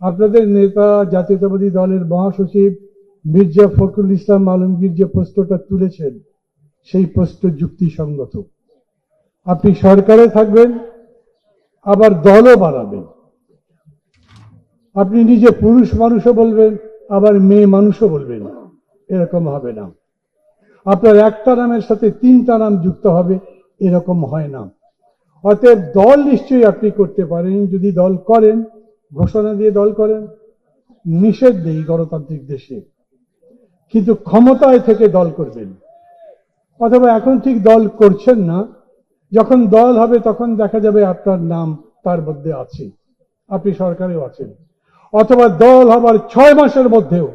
আপনাদের নেতা জাতীয়তাবাদী দলের মহাসচিব মির্জা ফখরুল ইসলাম আলমগীর যে প্রশ্নটা তুলেছেন সেই প্রশ্ন যুক্তিসঙ্গত। আপনি সরকারে থাকবেন, আবার দলও বানাবেন। আপনি নিজে পুরুষ মানুষও বলবেন, আবার মেয়ে মানুষও বলবেন, এরকম হবে না। আপনার একটা নামের সাথে তিনটা নাম যুক্ত হবে, এরকম হয় না। অতএব দল নিশ্চয়ই আপনি করতে পারেন, যদি দল করেন, ঘোষণা দিয়ে দল করেন, নিষেধ নেই গণতান্ত্রিক দেশে, কিন্তু ক্ষমতায় থেকে দল করবেন। অথবা এখন ঠিক দল করছেন না, যখন দল হবে তখন দেখা যাবে আপনার নাম তার মধ্যে আছে, আপনি সরকারেও আছেন। অথবা দল হবার 6 মাসের মধ্যেও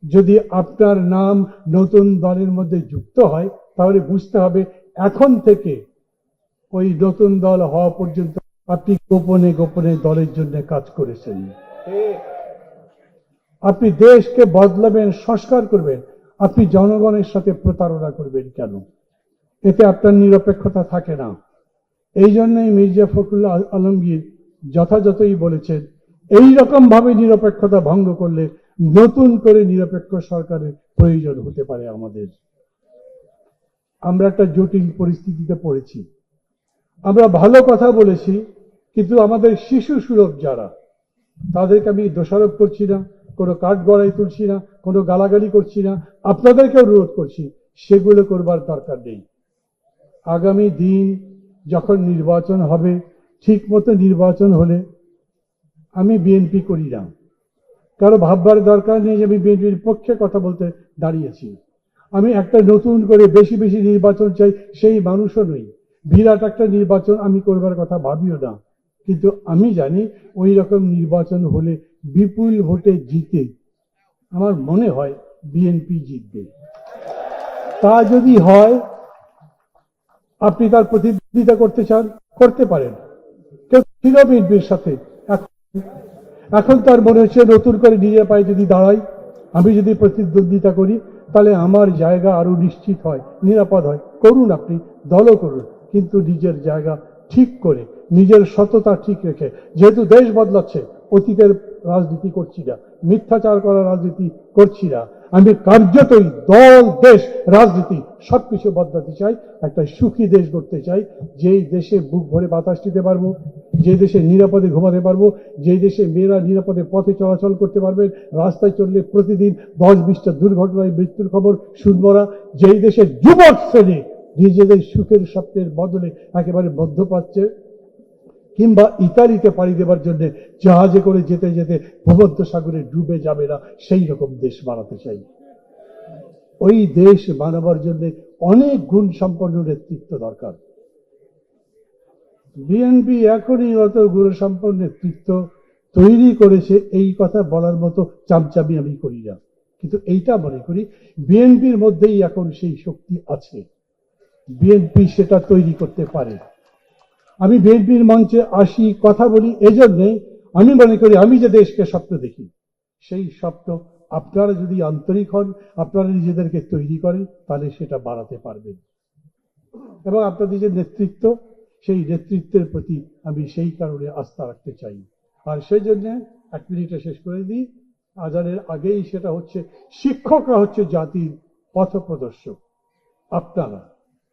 যদি আপনার নাম নতুন দলের মধ্যে যুক্ত হয়, তাহলে বুঝতে হবে এখন থেকে ওই নতুন দল হওয়া পর্যন্ত আপনি গোপনে গোপনে দলের জন্য কাজ করেছেন। আপনি দেশকে বদলাবেন, সংস্কার করবেন, আপনি জনগণের সাথে প্রতারণা করবেন কেন? এতে আপনার নিরপেক্ষতা থাকে না। এই জন্যই মির্জা ফখরুল আলমগীর যথাযথই বলেছেন, এই রকম ভাবে নিরপেক্ষতা ভঙ্গ করলে নতুন করে নিরপেক্ষ সরকারের প্রয়োজন হতে পারে আমাদের। আমরা একটা জটিল পরিস্থিতিতে পড়েছি। আমরা ভালো কথা বলেছি, কিন্তু আমাদের শিশু সুলভ যারা, তাদেরকে আমি দোষারোপ করছি না, কোনো কাঠ গড়াই তুলছি না, কোনো গালাগালি করছি না, আপনাদেরকে অনুরোধ করছি সেগুলো করবার দরকার নেই। আগামী দিন যখন নির্বাচন হবে, ঠিক মতো নির্বাচন হলে, আমি বিএনপি করি না, কারো ভাববার দরকার নেই যে আমি বিএনপির পক্ষে কথা বলতে দাঁড়িয়েছি। আমি একটা নতুন করে বেশি বেশি নির্বাচন চাই সেই মানুষও নই, বিরাট একটা নির্বাচন আমি করবার কথা ভাবিও না। কিন্তু আমি জানি ওই রকম নির্বাচন হলে বিপুল ভোটে জিতে আমার মনে হয় বিএনপি জিতবে। তা যদি হয়, আপনি তার প্রতিদ্বন্দ্বিতা করতে চান, করতে পারেন। কেউ ছিল বিএনপির সাথে, এখন তার মনে হচ্ছে নতুন করে নিজের পায়ে যদি দাঁড়াই, আমি যদি প্রতিদ্বন্দ্বিতা করি, তাহলে আমার জায়গা আরো নিশ্চিত হয়, নিরাপদ হয়। করুন, আপনি দলও করুন, কিন্তু নিজের জায়গা ঠিক করে, নিজের সততা ঠিক রেখে। যেহেতু দেশ বদলাচ্ছে, অতীতের রাজনীতি করছি না, মিথ্যাচার করার রাজনীতি করছি না, আমি কার্যতই দল, দেশ, রাজনীতি সবকিছু বদলাতে চাই। একটা সুখী দেশ গড়তে চাই, যেই দেশে বুক ভরে বাতাস নিতে পারবো, যে দেশে নিরাপদে ঘুমাতে পারবো, যে দেশে মেয়েরা নিরাপদে পথে চলাচল করতে পারবেন, রাস্তায় চললে প্রতিদিন 10-20টা দুর্ঘটনায় মৃত্যুর খবর শুনবো না, যেই দেশে যুবক শ্রেণী নিজেদের সুখের স্বপ্নের বদলে একেবারে মধ্যপ্রাচ্যে কিংবা ইতালিতে পাড়ি দেবার জন্য জাহাজে করে যেতে যেতে ভূমধ্য সাগরে ডুবে যাবে না, সেই রকম দেশ বানাতে চাই। ওই দেশ বানাবার জন্য অনেক গুণ সম্পন্ন নেতৃত্ব দরকার। বিএনপি এখনই অত গুণ সম্পন্ন নেতৃত্ব তৈরি করেছে, এই কথা বলার মতো চামচামি আমি করি না, কিন্তু এইটা মনে করি বিএনপির মধ্যেই এখন সেই শক্তি আছে, বিএনপি সেটা তৈরি করতে পারে। আমি বিএনপির মঞ্চে আসি, কথা বলি, এজন্যে আমি মনে করি আমি যে দেশকে স্বপ্ন দেখি, সেই স্বপ্ন আপনারা যদি আন্তরিক হন, আপনারা নিজেদেরকে তৈরি করেন, তাহলে সেটা বাড়াতে পারবেন। এবং আপনাদের যে নেতৃত্ব, সেই নেতৃত্বের প্রতি আমি সেই কারণে আস্থা রাখতে চাই। আর সেই জন্য 1 মিনিটে শেষ করে দিই, আজানের আগেই সেটা হচ্ছে, শিক্ষকরা হচ্ছে জাতির পথপ্রদর্শক।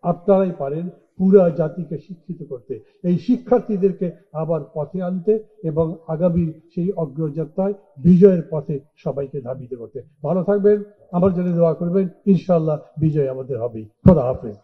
আপনারাই পারেন পুরা জাতিকে শিক্ষিত করতে, এই শিক্ষার্থীদেরকে আবার পথে আনতে এবং আগামী সেই অগ্রযাত্রায় বিজয়ের পথে সবাইকে ধাবিত করতে। ভালো থাকবেন, আমার জন্য দোয়া করবেন, ইনশাআল্লাহ বিজয় আমাদের হবে। খোদা হাফেজ।